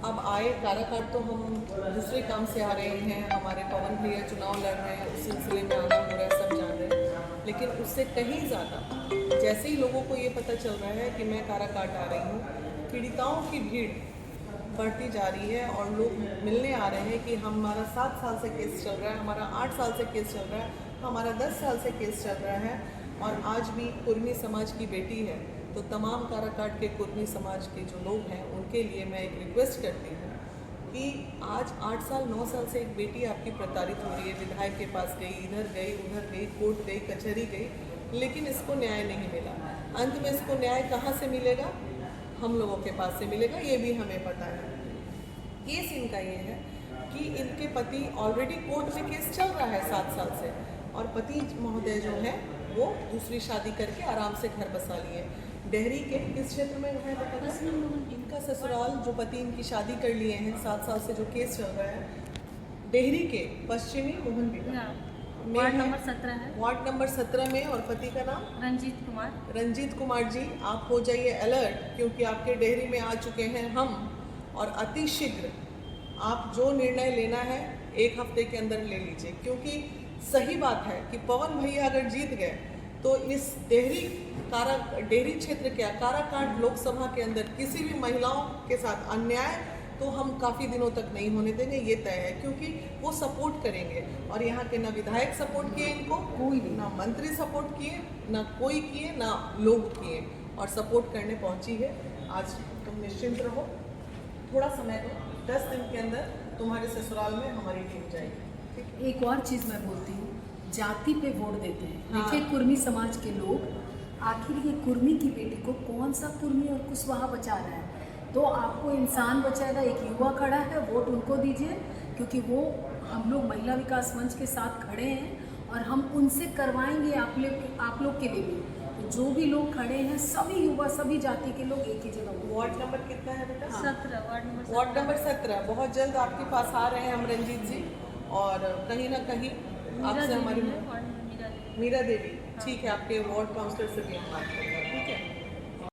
अब आए काराकाट तो हम दूसरे काम से आ रहे हैं, हमारे पवन भैया चुनाव लड़ रहे हैं, उस सिलसिले में आना हो रहा है, सब जान रहे हैं। लेकिन उससे कहीं ज़्यादा जैसे ही लोगों को ये पता चल रहा है कि मैं काराकाट आ रही हूँ, पीड़िताओं की भीड़ बढ़ती जा रही है और लोग मिलने आ रहे हैं कि हमारा 7 साल से केस चल रहा है, हमारा 8 साल से केस चल रहा है, हमारा 10 साल से केस चल रहा है और आज भी कुर्मी समाज की बेटी है। तो तमाम काराकाट के कुर्मी समाज के जो लोग हैं उनके लिए मैं एक रिक्वेस्ट करती हूँ कि आज 8 साल 9 साल से एक बेटी आपकी प्रताड़ित हो रही है, विधायक के पास गई, इधर गई, उधर गई, कोर्ट गई, कचहरी गई, लेकिन इसको न्याय नहीं मिला। अंत में इसको न्याय कहाँ से मिलेगा? हम लोगों के पास से मिलेगा, ये भी हमें पता है। केस इनका ये है कि इनके पति ऑलरेडी कोर्ट में केस चल रहा है 7 साल से और पति महोदय जो है वो दूसरी शादी करके आराम से घर बसा लिए। डेहरी के किस क्षेत्र में है बताना? इनका ससुराल जो पति इनकी शादी कर लिए हैं 7 साल से जो केस चल रहा है, डेहरी के पश्चिमी मोहन विला वार्ड नंबर 17 है। वार्ड नंबर 17 में। और पति का नाम रंजीत कुमार। रंजीत कुमार जी, आप हो जाइए अलर्ट, क्योंकि आपके डेहरी में आ चुके हैं हम और अति शीघ्र आप जो निर्णय लेना है 1 हफ्ते के अंदर ले लीजिए, क्योंकि सही बात है कि पवन भैया अगर जीत गए तो इस डेहरी क्षेत्र के काराकाट लोकसभा के अंदर किसी भी महिलाओं के साथ अन्याय तो हम काफ़ी दिनों तक नहीं होने देंगे, ये तय है, क्योंकि वो सपोर्ट करेंगे। और यहाँ के ना विधायक सपोर्ट किए इनको, कोई ना मंत्री सपोर्ट किए, ना कोई किए, ना लोग किए, और सपोर्ट करने पहुँची है। आज तुम निश्चिंत रहो, थोड़ा समय दो, 10 दिन के अंदर तुम्हारे ससुराल में हमारी टीम जाएगी। एक और चीज़ मैं बोलती हूँ, जाति पे वोट देते हैं। हाँ। देखिए कुर्मी समाज के लोग, आखिर ये कुर्मी की बेटी को कौन सा कुर्मी और कुशवाहा बचा रहा है? तो आपको इंसान बचाएगा, एक युवा खड़ा है, वोट उनको दीजिए, क्योंकि वो हम लोग महिला विकास मंच के साथ खड़े हैं और हम उनसे करवाएंगे आप लोग के लिए भी। तो जो भी लोग खड़े हैं, सभी युवा, सभी जाति के लोग एक ही जगह। वार्ड नंबर कितना है बेटा? 17 वार्ड नंबर 17। बहुत जल्द आपके पास आ रहे हैं हम रंजीत जी, और कहीं ना कहीं आपसे हमारी मीरा देवी, ठीक है, आपके वार्ड काउंसलर से भी हम बात करेंगे।